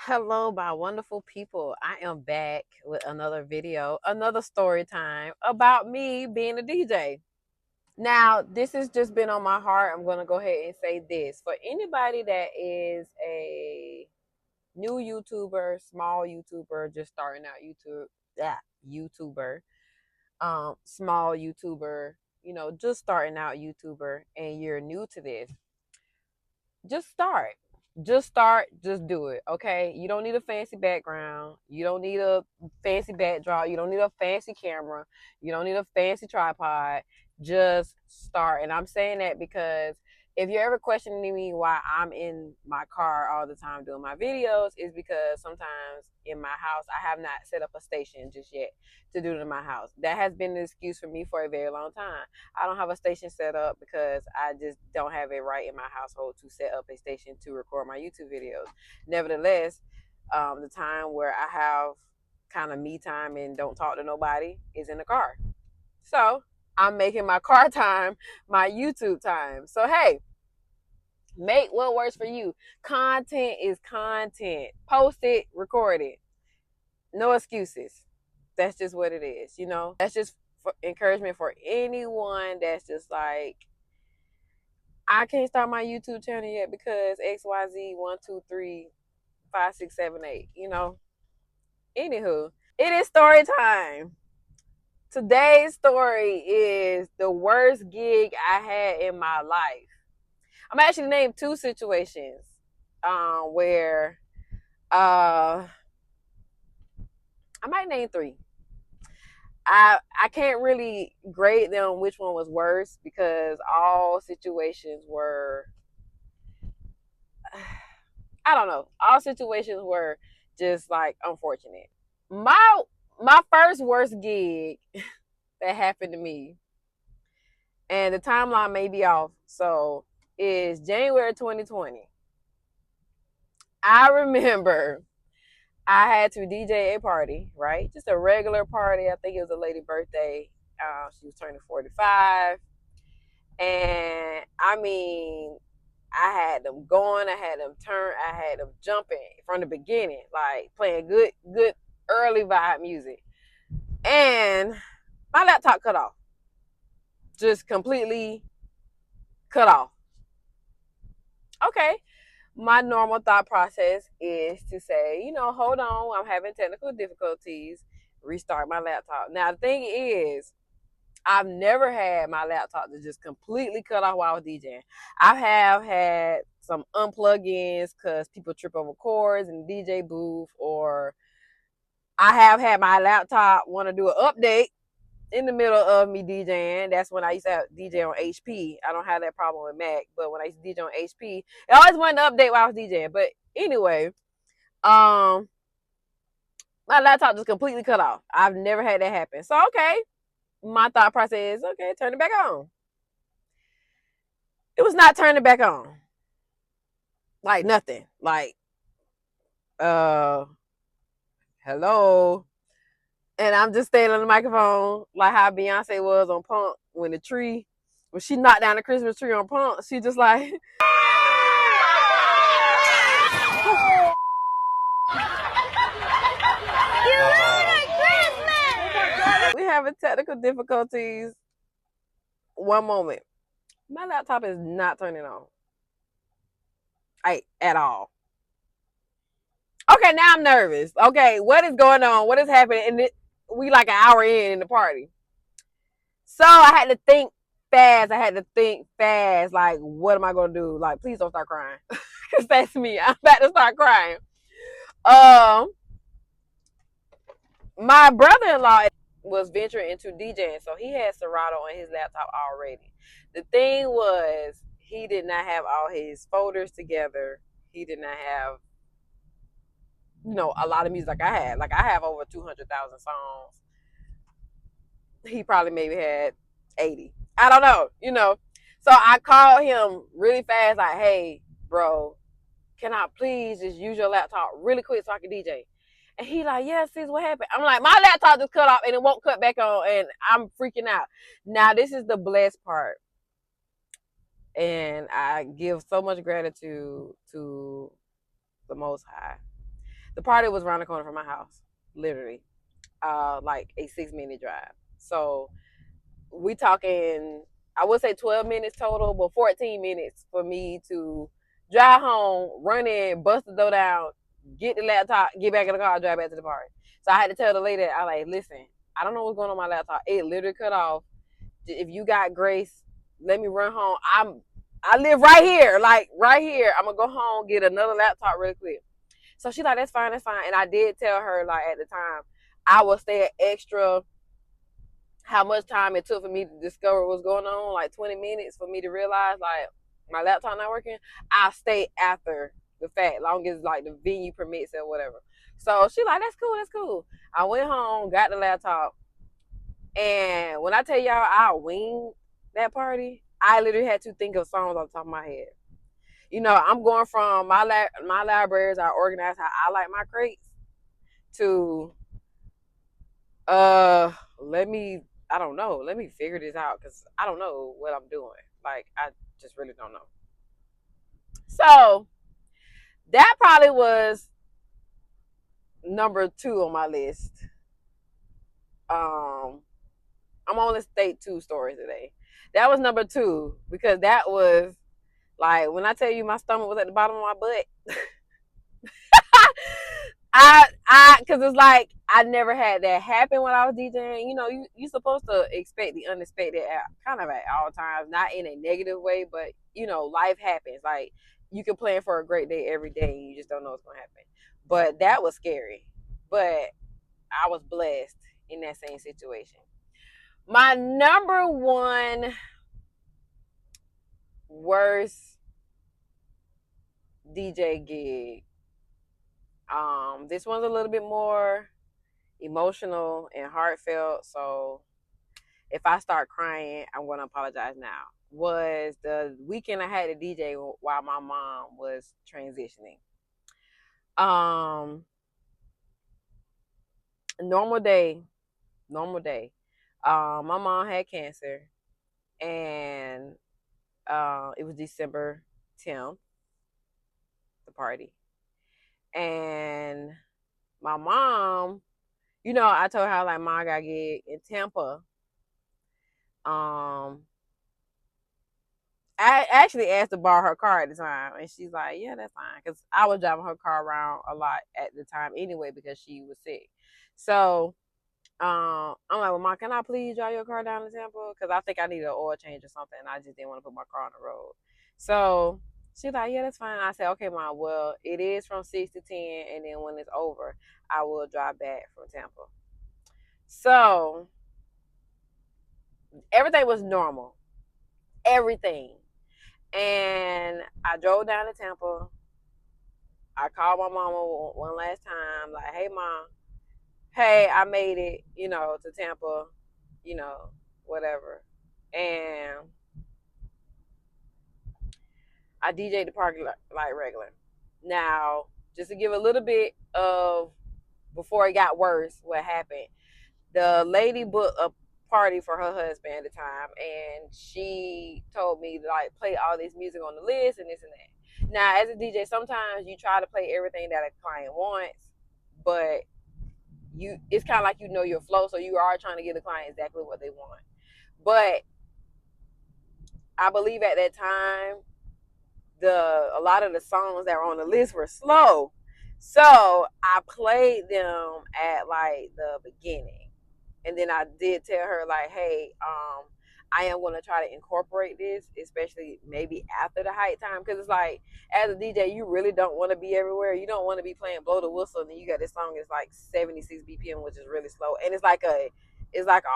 Hello, my wonderful people. I am back with another video, another story time about me being a DJ. Now, this has just been on my heart. I'm going to go ahead and say this. For anybody that is a new YouTuber, small YouTuber, just starting out YouTuber, small YouTuber, just starting out YouTuber, and you're new to this, just start. Just start, just do it, okay? You don't need a fancy background. You don't need a fancy backdrop. You don't need a fancy camera. You don't need a fancy tripod. Just start. And I'm saying that because if you're ever questioning me why I'm in my car all the time doing my videos, is because sometimes in my house I have not set up a station just yet to do it in my house. That has been an excuse for me for a very long time. I don't have a station set up because I just don't have it right in my household to set up a station to record my YouTube videos. Nevertheless, the time where I have kind of me time and don't talk to nobody is in the car. So I'm making my car time my YouTube time. So hey, make what works for you. Content is content. Post it, record it. No excuses. That's just what it is, That's just for encouragement for anyone that's just like, I can't start my YouTube channel yet because XYZ 1, 2, 3, 5, 6, 7, 8, Anywho, it is story time. Today's story is the worst gig I had in my life. I'm actually named two situations where I might name three. I can't really grade them which one was worse because all situations were, I don't know, all situations were just like unfortunate. My first worst gig that happened to me, and the timeline may be off, so is January 2020. I remember I had to DJ a party, right? Just a regular party. I think it was a lady birthday. She was turning 45. And I mean, I had them going, I had them turn, I had them jumping from the beginning, like playing good early vibe music. And my laptop cut off. Just completely cut off. Okay. My normal thought process is to say, hold on, I'm having technical difficulties, restart my laptop. Now, the thing is, I've never had my laptop to just completely cut off while I was DJing. I have had some unplug-ins because people trip over cords in the DJ booth, or I have had my laptop want to do an update in the middle of me DJing. That's when I used to have DJ on HP. I don't have that problem with Mac, but when I used to DJ on HP, it always wanted to update while I was DJing. But anyway, my laptop just completely cut off. I've never had that happen. So okay, my thought process is okay, turn it back on. It was not turning back on. Like nothing. Like, hello. And I'm just staying on the microphone like how Beyonce was on Punk when she knocked down the Christmas tree on Punk. She just like we having technical difficulties. One moment. My laptop is not turning on. At all. Okay, now I'm nervous. Okay, what is going on? What is happening? And we like an hour in the party. So I had to think fast. Like, what am I gonna do? Like, please don't start crying. Cause that's me. I'm about to start crying. My brother-in-law was venturing into DJing, so he had Serato on his laptop already. The thing was, he did not have all his folders together. He did not have, a lot of music like I had. Like, I have over 200,000 songs. He probably maybe had 80. I don't know. So I called him really fast, like, hey, bro, can I please just use your laptop really quick so I can DJ? And he like, yeah, sis, what happened? I'm like, my laptop just cut off and it won't cut back on, and I'm freaking out. Now, this is the blessed part. And I give so much gratitude to the Most High. The party was around the corner from my house, literally, like a 6 minute drive. So we talking, I would say 12 minutes total, but 14 minutes for me to drive home, run in, bust the door down, get the laptop, get back in the car, drive back to the party. So I had to tell the lady, I like, listen, I don't know what's going on with my laptop. It literally cut off. If you got grace, let me run home. I live right here, like right here. I'm gonna go home, get another laptop real quick. So she like, that's fine, that's fine. And I did tell her, like, at the time, I would stay extra how much time it took for me to discover what's going on, like 20 minutes for me to realize like my laptop not working. I'll stay after the fact, long as like the venue permits or whatever. So she like, that's cool, that's cool. I went home, got the laptop, and when I tell y'all I winged that party, I literally had to think of songs off the top of my head. You know, I'm going from my libraries are organized how I like my crates to let me, I don't know, let me figure this out because I don't know what I'm doing. Like, I just really don't know. So that probably was number 2 on my list. I'm only state 2 stories today. That was number 2 because that was like, when I tell you my stomach was at the bottom of my butt. Cause it's like I never had that happen when I was DJing. You know, you supposed to expect the unexpected kind of at all times, not in a negative way, but you know, life happens. Like, you can plan for a great day every day, and you just don't know what's gonna happen. But that was scary. But I was blessed in that same situation. My number 1 worst DJ gig. This one's a little bit more emotional and heartfelt, so if I start crying, I'm going to apologize now. Was the weekend I had a DJ while my mom was transitioning. Normal day, normal day. My mom had cancer, and it was December 10th, the party, and my mom, you know, I told her like, mom got a gig in Tampa. I actually asked to borrow her car at the time, and she's like, yeah, that's fine. Because I was driving her car around a lot at the time anyway because she was sick. So I'm like, well, Mom, can I please drive your car down to Tampa? Because I think I need an oil change or something, and I just didn't want to put my car on the road. So she's like, yeah, that's fine. I said, okay, Mom, well, it is from 6 to 10, and then when it's over, I will drive back from Tampa. So everything was normal. Everything. And I drove down to Tampa. I called my mama one last time, like, hey, Mom, hey, I made it, you know, to Tampa, you know, whatever. And I DJ'd the parking lot like regular. Now, just to give a little bit of before it got worse, what happened, the lady booked a party for her husband at the time, and she told me to like play all this music on the list and this and that. Now, as a DJ, sometimes you try to play everything that a client wants, but it's kind of like you know your flow, so you are trying to give the client exactly what they want. But I believe at that time, a lot of the songs that were on the list were slow, so I played them at like the beginning. And then I did tell her like, hey, I am going to try to incorporate this, especially maybe after the height time, because it's like, as a DJ, you really don't want to be everywhere. You don't want to be playing blow the whistle, and then you got this song that's like 76 BPM, which is really slow, and it's like a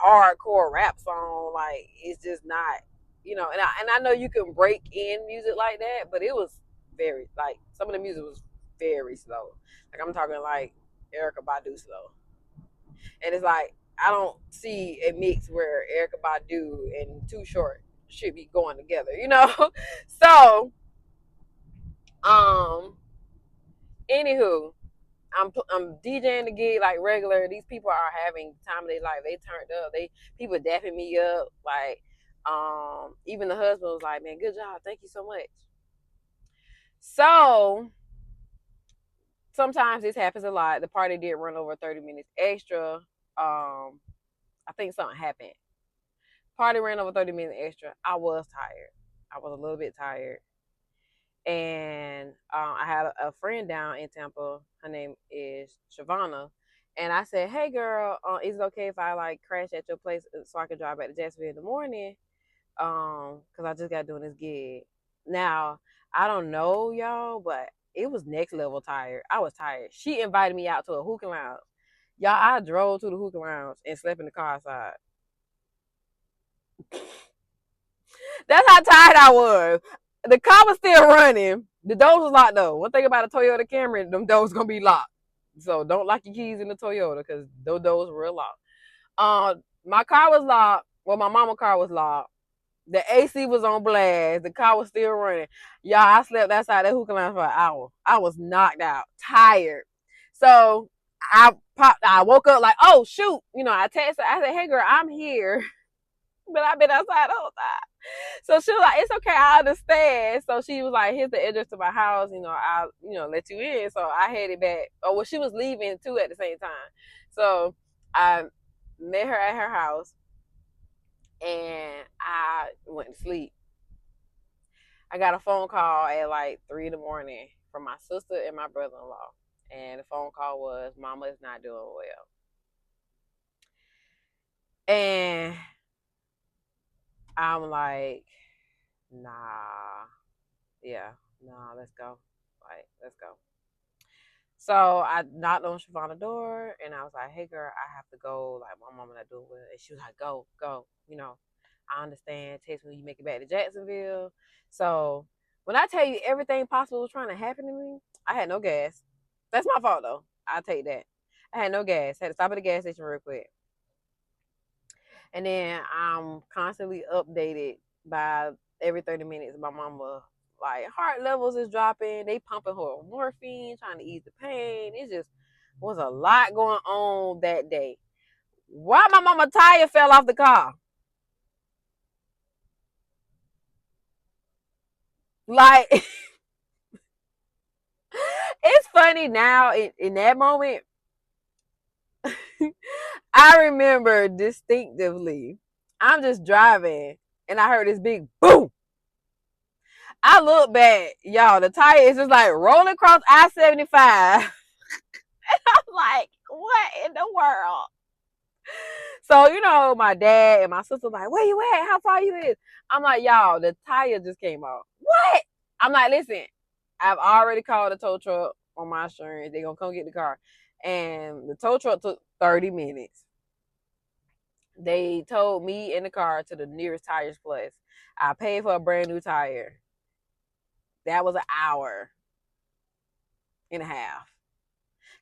hardcore rap song. Like, it's just not, you know. And I know you can break in music like that, but it was very, like, some of the music was very slow. Like, I'm talking like Erykah Badu slow, and it's like, I don't see a mix where Erykah Badu and Too Short should be going together, you know? So, anywho, I'm DJing the gig like regular. These people are having time of their life. They turned up. People dapping me up. Like, even the husband was like, man, good job. Thank you so much. So, sometimes this happens a lot. The party did run over 30 minutes extra. I think something happened. Party ran over 30 minutes extra. I was tired. I was a little bit tired. And I had a friend down in Tampa. Her name is Shavana. And I said, hey, girl, is it okay if I like crash at your place so I can drive back to Jacksonville in the morning? Because I just got doing this gig. Now, I don't know, y'all, but it was next level tired. I was tired. She invited me out to a hookah lounge. Y'all, I drove to the hookah lounge and slept in the car outside. That's how tired I was. The car was still running. The doors was locked though. One thing about a Toyota Camry, them doors gonna be locked. So don't lock your keys in the Toyota because those doors were locked. My car was locked. Well, my mama's car was locked. The AC was on blast. The car was still running. Y'all, I slept outside that hookah lounge for an hour. I was knocked out, tired. So I woke up like, oh shoot. I texted her. I said, hey girl, I'm here. But I've been outside the whole time. So she was like, it's okay, I understand. So she was like, here's the address to my house, I'll, let you in. So I headed back. Oh, well, she was leaving too at the same time. So I met her at her house and I went to sleep. I got a phone call at like 3 in the morning from my sister and my brother-in-law. And the phone call was, Mama is not doing well. And I'm like, nah. Yeah, nah, let's go. Like, let's go. So I knocked on Shavana's door and I was like, hey girl, I have to go. Like, my mama not doing well. And she was like, go. I understand. Text me when you make it back to Jacksonville. So when I tell you everything possible was trying to happen to me, I had no gas. That's my fault though. I'll take that. I had no gas. Had to stop at the gas station real quick. And then I'm constantly updated by every 30 minutes. My mama, like, heart levels is dropping. They pumping her morphine, trying to ease the pain. It just was a lot going on that day. Why my mama tire fell off the car? Like, it's funny now in that moment. I remember distinctively. I'm just driving and I heard this big boom. I look back, y'all, the tire is just like rolling across I-75. I'm like, what in the world? So, my dad and my sister like, where you at? How far you is? I'm like, y'all, the tire just came off. What? I'm like, listen, I've already called the tow truck on my insurance. They're going to come get the car. And the tow truck took 30 minutes. They towed me in the car to the nearest tires place. I paid for a brand new tire. That was an hour and a half.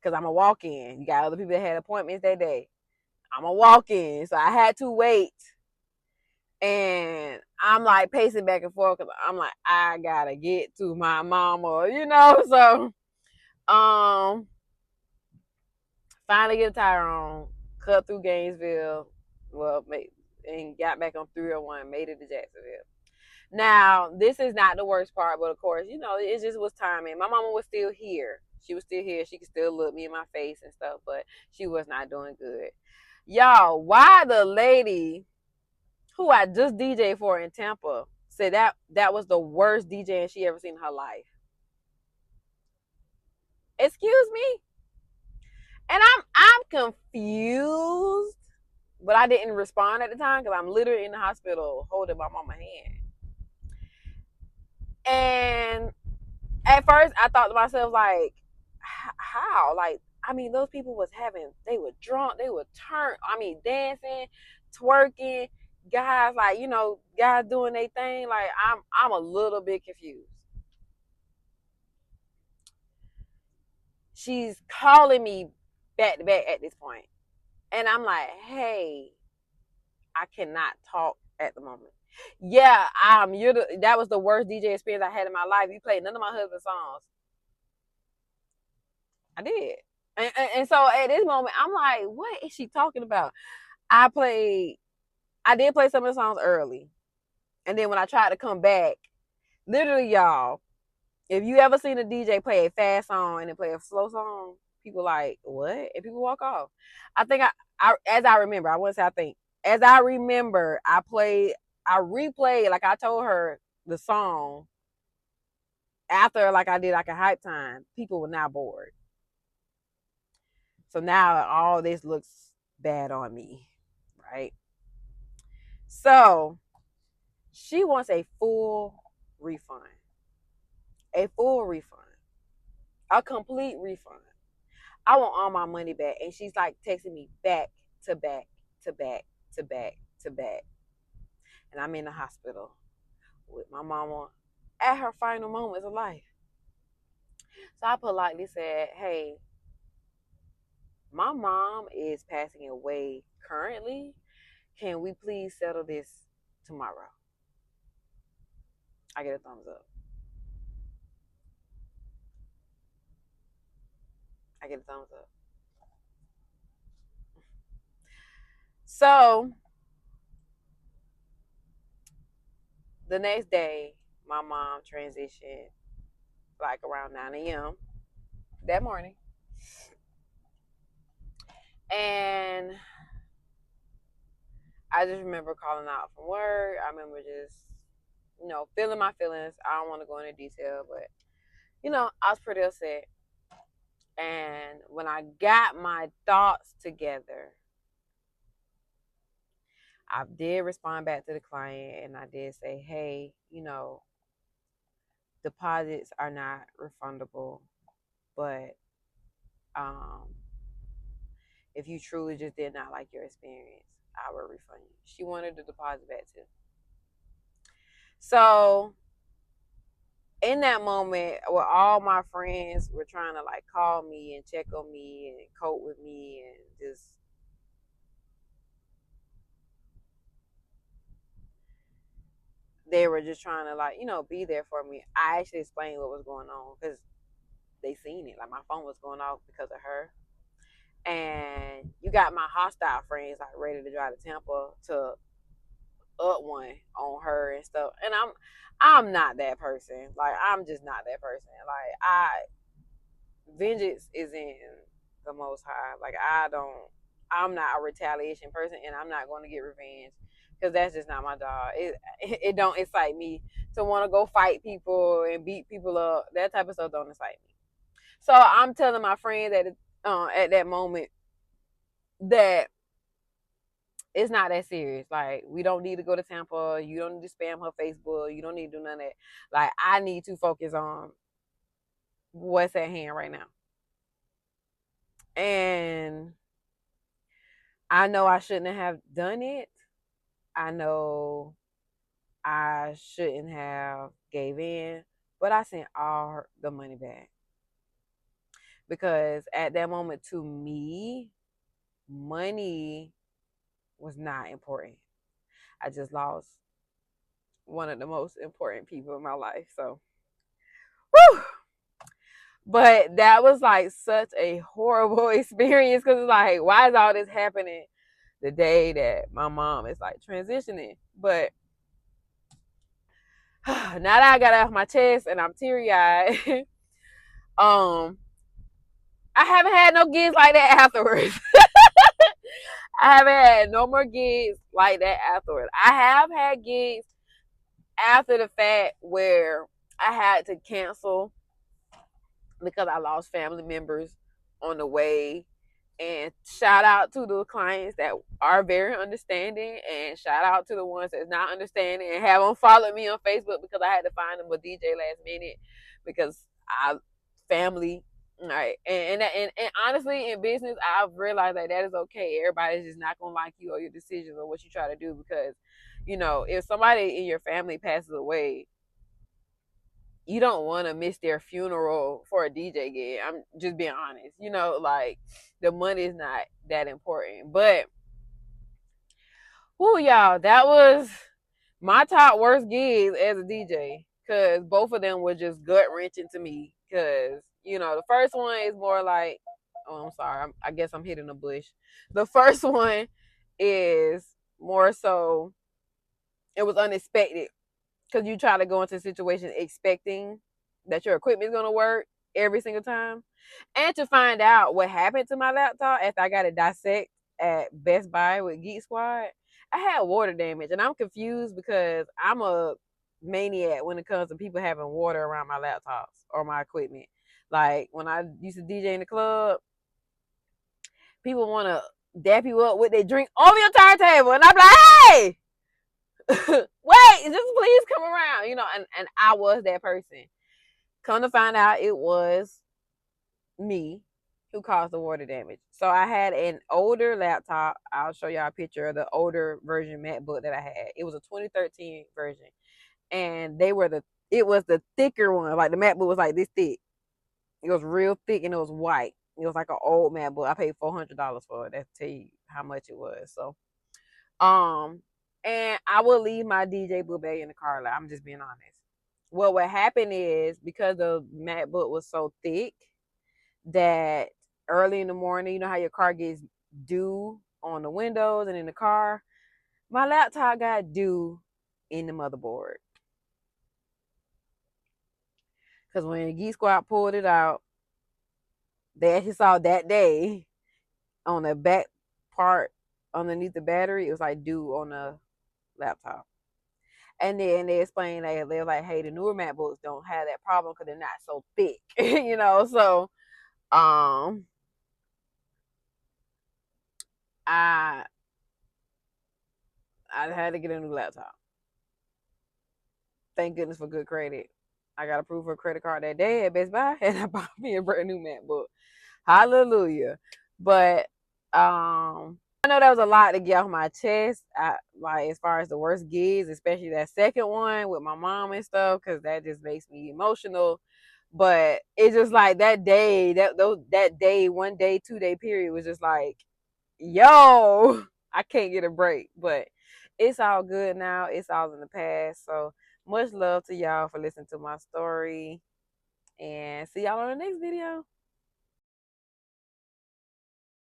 Because I'm a walk-in. You got other people that had appointments that day. I'm a walk-in. So I had to wait. And I'm like pacing back and forth because I'm like, I gotta get to my mama, So finally get a tire on, cut through Gainesville, and got back on 301, made it to Jacksonville. Now, this is not the worst part, but of course, it just was timing. My mama was still here. She was still here. She could still look me in my face and stuff, but she was not doing good. Y'all, why the lady who I just DJed for in Tampa said that was the worst DJing she ever seen in her life? Excuse me? And I'm confused, but I didn't respond at the time because I'm literally in the hospital holding my mama's hand. And at first I thought to myself, like, how? Like, I mean, those people they were drunk, they were dancing, twerking, guys, like, guys doing their thing. Like, I'm a little bit confused. She's calling me back to back at this point. And I'm like, hey, I cannot talk at the moment. Yeah, that was the worst DJ experience I had in my life. You played none of my husband's songs. I did. And so at this moment, I'm like, what is she talking about? I did play some of the songs early. And then when I tried to come back, literally, y'all, If you ever seen a DJ play a fast song and then play a slow song, people like, what? And people walk off. I think as I remember, I wouldn't say I think, as I remember, I replayed, like I told her the song after like I did like a hype time. People were now bored. So now all this looks bad on me, right? So she wants a full refund, a full refund, a complete refund. I want all my money back. And she's like texting me back to back to back to back to back. And I'm in the hospital with my mama at her final moments of life. So I politely said, hey, my mom is passing away currently. Can we please settle this tomorrow? I get a thumbs up. I get a thumbs up. So the next day, my mom transitioned like around 9 a.m. that morning. And I just remember calling out from work. I remember just, feeling my feelings. I don't want to go into detail, but, I was pretty upset. And when I got my thoughts together, I did respond back to the client and I did say, hey, deposits are not refundable, but if you truly just did not like your experience, I will refund you. She wanted the deposit back too. So in that moment, where all my friends were trying to like call me and check on me and cope with me and just they were just trying to like be there for me. I actually explained what was going on because they seen it. Like my phone was going off because of her. And you got my hostile friends like ready to drive to Tampa to up one on her and stuff. And I'm not that person. Like I'm just not that person. Like vengeance is in the most high. Like I'm not a retaliation person and I'm not going to get revenge because that's just not my job. It don't excite me to want to go fight people and beat people up. That type of stuff don't excite me. So I'm telling my friend that at that moment that it's not that serious. Like we don't need to go to Tampa. You don't need to spam her Facebook. You don't need to do none of that. Like I need to focus on what's at hand right now. And I know I shouldn't have done it. I know I shouldn't have gave in, but I sent all the money back because at that moment to me, money was not important. I just lost one of the most important people in my life. So, whew. But that was like such a horrible experience because it's like, why is all this happening the day that my mom is like transitioning? But now that I got it off my chest and I'm teary eyed, I haven't had no gigs like that afterwards. I haven't had no more gigs like that afterwards. I have had gigs after the fact where I had to cancel because I lost family members on the way. And shout out to the clients that are very understanding, and shout out to the ones that's not understanding and haven't followed me on Facebook because I had to find them a DJ last minute because I family. All right, and honestly, in business, I've realized that is okay. Everybody's just not gonna like you or your decisions or what you try to do because, if somebody in your family passes away, you don't want to miss their funeral for a DJ gig. I'm just being honest. Like the money is not that important. But whoo, y'all, that was my top worst gigs as a DJ because both of them were just gut wrenching to me. Because the first one is more like, oh, I'm sorry, I guess I'm hitting a bush. The first one is more so it was unexpected because you try to go into a situation expecting that your equipment's gonna work every single time. And to find out what happened to my laptop after I got it dissect at Best Buy with Geek Squad, I had water damage, and I'm confused because I'm a maniac when it comes to people having water around my laptops or my equipment. Like when I used to DJ in the club, people want to dap you up with their drink over your turntable, and I'm like, hey, wait, just please come around, and I was that person. Come to find out, it was me who caused the water damage. So I had an older laptop. I'll show y'all a picture of the older version MacBook that I had. It was a 2013 version, and it was the thicker one. Like the MacBook was like this thick. It was real thick and it was white. It was like an old MacBook. I paid $400 for it. That tell you how much it was. So, and I will leave my DJ book bag in the car. Like, I'm just being honest. Well, what happened is because the MacBook was so thick that early in the morning, you know how your car gets dew on the windows and in the car? My laptop got dew in the motherboard. Because when Geek Squad pulled it out, they actually saw that day on the back part underneath the battery, it was like dew on the laptop. And then they explained that they were like, hey, the newer MacBooks don't have that problem because they're not so thick, So, I had to get a new laptop. Thank goodness for good credit. I got approved for a credit card that day at Best Buy, and I bought me a brand new MacBook. Hallelujah. But I know that was a lot to get off my chest. Like as far as the worst gigs, especially that second one with my mom and stuff, because that just makes me emotional. But it's just like that day, that day, 1 day, 2 day period was just like, yo, I can't get a break. But it's all good now. It's all in the past. So much love to y'all for listening to my story. And see y'all on the next video.